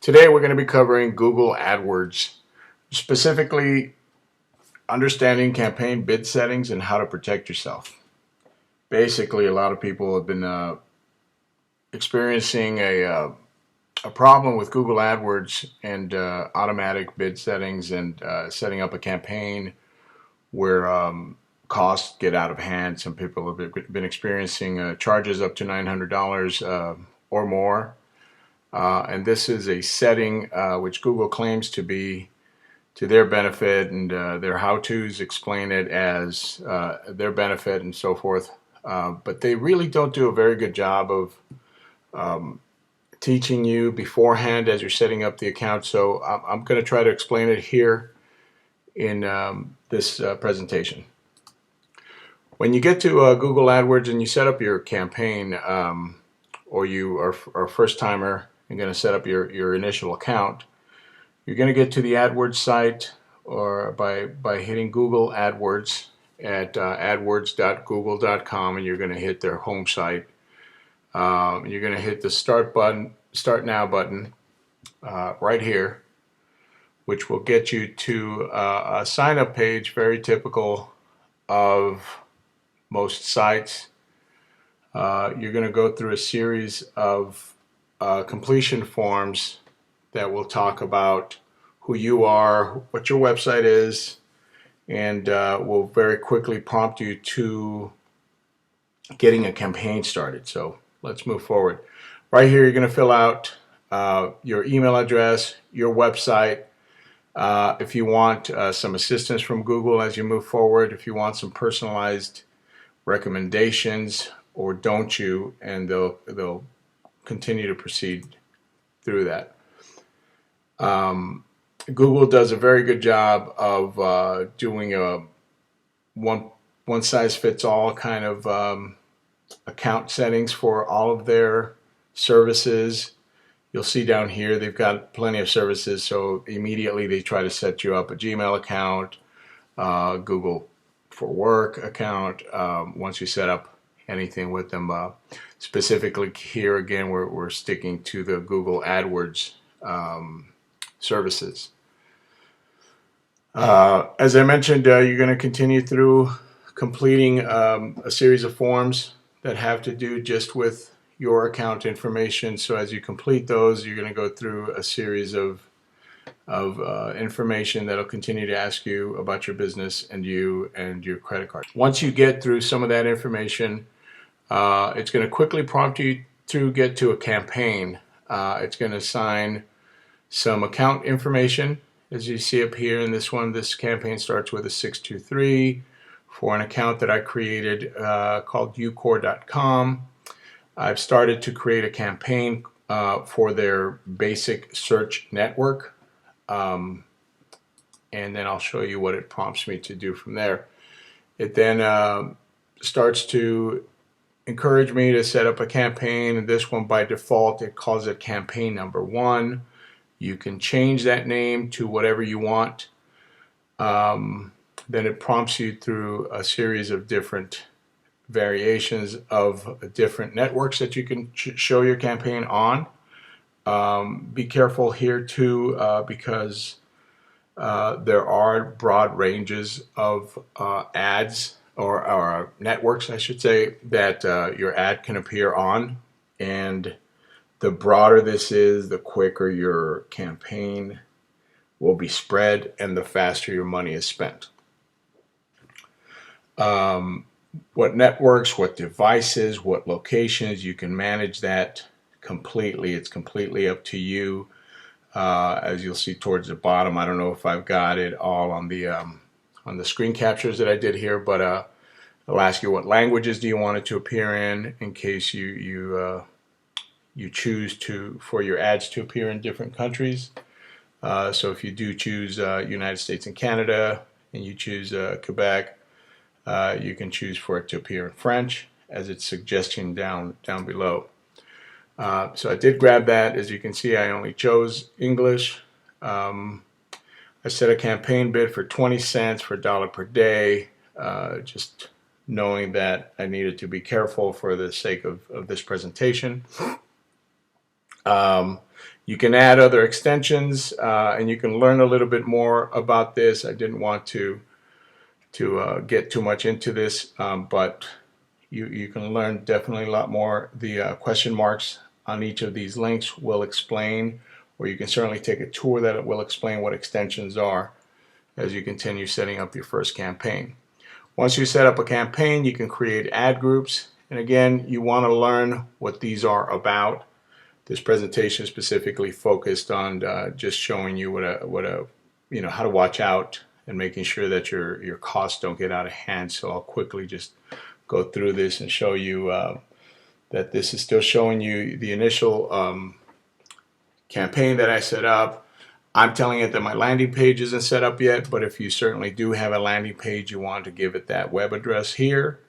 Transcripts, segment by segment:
Today we're going to be covering Google AdWords, specifically understanding campaign bid settings and how to protect yourself. Basically, a lot of people have been experiencing a problem with Google AdWords and automatic bid settings and setting up a campaign where costs get out of hand. Some people have been experiencing charges up to $900 or more. And this is a setting which Google claims to be to their benefit, and their how-tos explain it as their benefit and so forth. But they really don't do a very good job of teaching you beforehand as you're setting up the account. So I'm going to try to explain it here in this presentation. When you get to Google AdWords and you set up your campaign, or you are a first-timer, you're going to set up your initial account, you're going to get to the AdWords site or by hitting Google AdWords at adwords.google.com, and you're going to hit their home site. You're going to hit the Start Now button right here, which will get you to a sign-up page, very typical of most sites. You're going to go through a series of completion forms that will talk about who you are, what your website is, and will very quickly prompt you to getting a campaign started. So let's move forward. Right here, you're going to fill out your email address, your website. If you want some assistance from Google as you move forward, if you want some personalized recommendations, or don't you, and they'll continue to proceed through that. Google does a very good job of doing a one size fits all kind of account settings for all of their services. You'll see down here they've got plenty of services, so immediately they try to set you up a Gmail account, Google for Work account, once you set up anything with them. Specifically here again, we're sticking to the Google AdWords services. As I mentioned, you're going to continue through completing a series of forms that have to do just with your account information. So as you complete those, you're going to go through a series of information that'll continue to ask you about your business and you and your credit card. Once you get through some of that information, it's going to quickly prompt you to get to a campaign. It's going to assign some account information. As you see up here in this one, this campaign starts with a 623 for an account that I created called ucore.com. I've started to create a campaign for their basic search network, and then I'll show you what it prompts me to do from there. It then starts to encourage me to set up a campaign, and this one by default it calls it campaign number 1. You can change that name to whatever you want. Then it prompts you through a series of different variations of different networks that you can show your campaign on. Be careful here too, because there are broad ranges of ads or networks, I should say, that your ad can appear on, and the broader this is, the quicker your campaign will be spread and the faster your money is spent. What networks, what devices, what locations, you can manage that completely. It's completely up to you. As you'll see towards the bottom, I don't know if I've got it all on the screen captures that I did here, but it'll ask you what languages do you want it to appear in case you choose for your ads to appear in different countries. So if you do choose United States and Canada, and you choose Quebec, you can choose for it to appear in French, as it's suggesting down below. So I did grab that. As you can see, I only chose English. I set a campaign bid for 20 cents for $1 per day, just knowing that I needed to be careful for the sake of this presentation. You can add other extensions, and you can learn a little bit more about this. I didn't want to get too much into this, but you can learn definitely a lot more. The question marks on each of these links will explain, or you can certainly take a tour that will explain what extensions are as you continue setting up your first campaign. Once you set up a campaign, you can create ad groups. And again, you want to learn what these are about. This presentation is specifically focused on just showing you how to watch out and making sure that your costs don't get out of hand. So I'll quickly just go through this and show you that this is still showing you the initial campaign that I set up. I'm telling it that my landing page isn't set up yet, but if you certainly do have a landing page, you want to give it that web address here.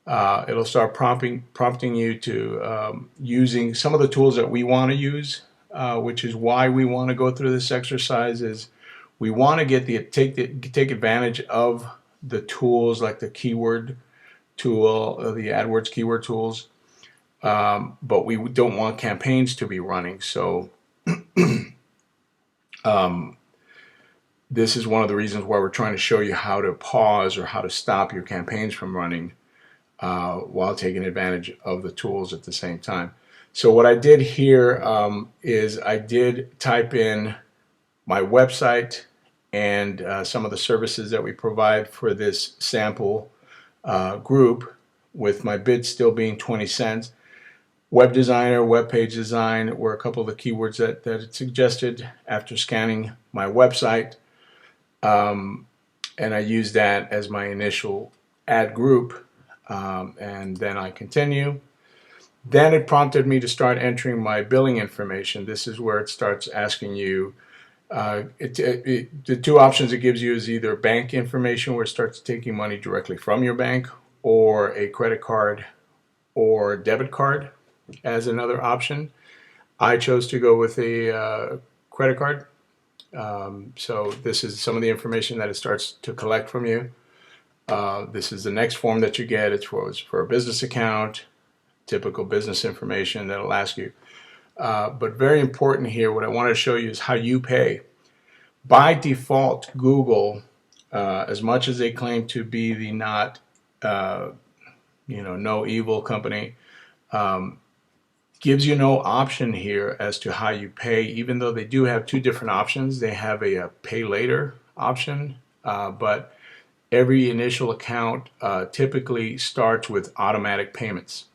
It'll start prompting you to using some of the tools that we want to use, which is why we want to go through this exercise. Is we want to take advantage of the tools like the keyword tool, the AdWords keyword tools, but we don't want campaigns to be running. So this is one of the reasons why we're trying to show you how to pause or how to stop your campaigns from running while taking advantage of the tools at the same time. So what I did here is I did type in my website and some of the services that we provide for this sample group, with my bid still being 20 cents. Web designer, web page design were a couple of the keywords that it suggested after scanning my website. And I used that as my initial ad group. And then I continue. Then it prompted me to start entering my billing information. This is where it starts asking you, the two options it gives you is either bank information, where it starts taking money directly from your bank, or a credit card or debit card as another option. I chose to go with a credit card. So this is some of the information that it starts to collect from you. This is the next form that you get. It's for a business account, typical business information that'll ask you. But very important here, what I want to show you is how you pay. By default, Google, as much as they claim to be the no evil company, gives you no option here as to how you pay. Even though they do have two different options, they have a pay later option, but every initial account typically starts with automatic payments.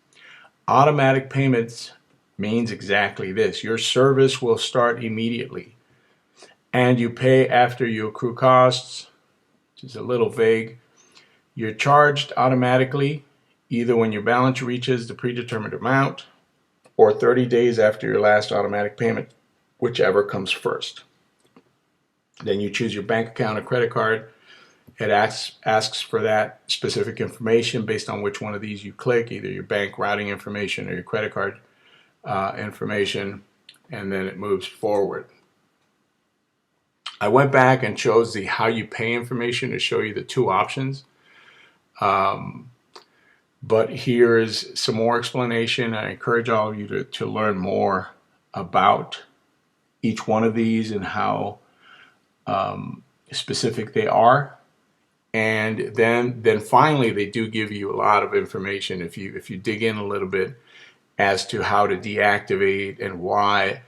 Automatic payments means exactly this. Your service will start immediately, and you pay after you accrue costs, which is a little vague. You're charged automatically either when your balance reaches the predetermined amount or 30 days after your last automatic payment, whichever comes first. Then you choose your bank account or credit card. It asks for that specific information based on which one of these you click, either your bank routing information or your credit card information, and then it moves forward. I went back and chose the how you pay information to show you the two options. But here is some more explanation. I encourage all of you to learn more about each one of these and how specific they are. And then finally, they do give you a lot of information if you dig in a little bit as to how to deactivate and why.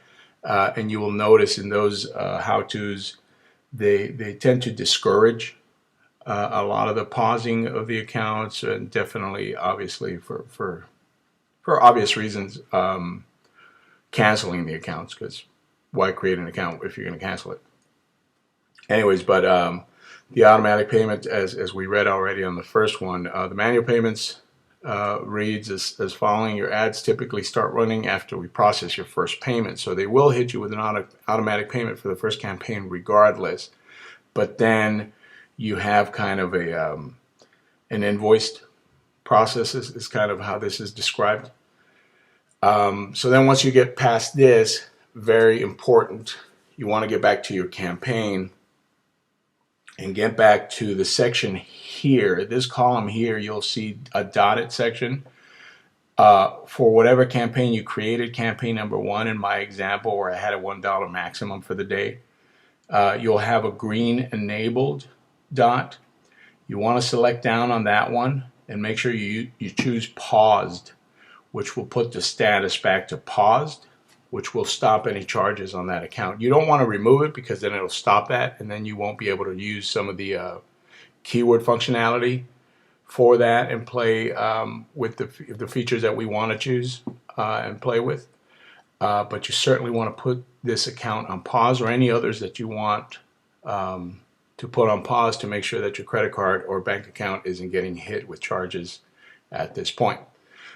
And you will notice in those how-tos, they tend to discourage a lot of the pausing of the accounts, and definitely, obviously, for obvious reasons, canceling the accounts, because why create an account if you're going to cancel it? Anyways, but the automatic payment, as we read already on the first one, the manual payments reads as following. Your ads typically start running after we process your first payment. So they will hit you with an automatic payment for the first campaign regardless. But then you have kind of an invoiced process is kind of how this is described. So then once you get past this, very important, you want to get back to your campaign and get back to the section here. This column here, you'll see a dotted section. for whatever campaign you created, campaign number 1 in my example where I had a $1 maximum for the day, you'll have a green enabled dot. You want to select down on that one and make sure you choose paused, which will put the status back to paused, which will stop any charges on that account. You don't want to remove it because then it'll stop that, and then you won't be able to use some of the keyword functionality for that and play with the features that we want to choose and play with. But you certainly want to put this account on pause, or any others that you want to put on pause, to make sure that your credit card or bank account isn't getting hit with charges at this point.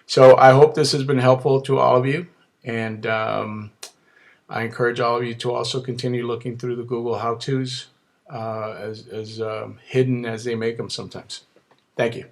So I hope this has been helpful to all of you, and I encourage all of you to also continue looking through the Google how-tos, as hidden as they make them sometimes. Thank you.